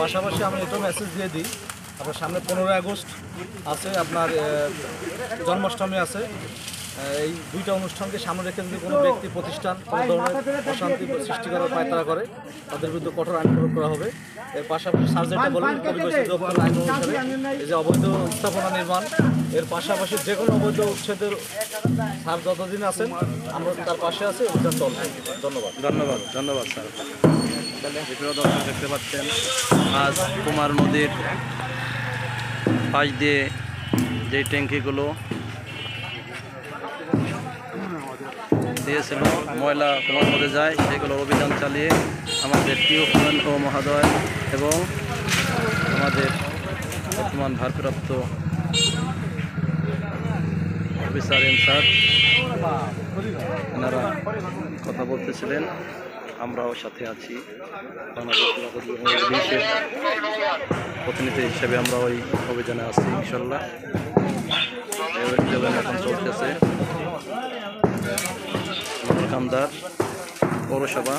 পাশাপাশি আমি এটাও মেসেজ দিয়ে দিই, আপনার সামনে 15ই আগস্ট আছে, আপনার জন্মাষ্টমী আছে। এই দুইটা অনুষ্ঠানকে সামনে রেখে যদি কোনো ব্যক্তি প্রতিষ্ঠান কোনো ধরনের অশান্তি সৃষ্টি করার পায়তারা করে তাদের বিরুদ্ধে কঠোর আইন প্রয়োগ করা হবে। এর পাশাপাশি সার্জেন্টটা বলেন পরিবেশ দপ্তর আইন অনুসারে এই যে অবৈধ স্থাপনা নির্মাণ, এর পাশাপাশি যে কোনো অবৈধ উচ্ছেদের স্যার যতদিন আছেন আমরা তার পাশে আছি, অভিযান চলবে। ধন্যবাদ ধন্যবাদ ধন্যবাদ স্যার। প্রিয় দর্শক দেখতে পাচ্ছেন আজ কুমার নদীর পাশ দিয়ে যে ট্যাঙ্কিগুলো দিয়েছিল ময়লা কুমার নদে যায় সেগুলোর অভিযান চালিয়ে আমাদের টিউফম্যান ও মহোদয় এবং আমাদের বর্তমান ভারপ্রাপ্ত অফিসার ইনচার্জ এনারা কথা বলতেছিলেন, আমরাও সাথে আছি। বাংলাদেশের প্রতিনিধি হিসেবে আমরা ওই অভিযানে আছি ইনশাল্লাহ। এখন চলতেছে কামদার পৌরসভা।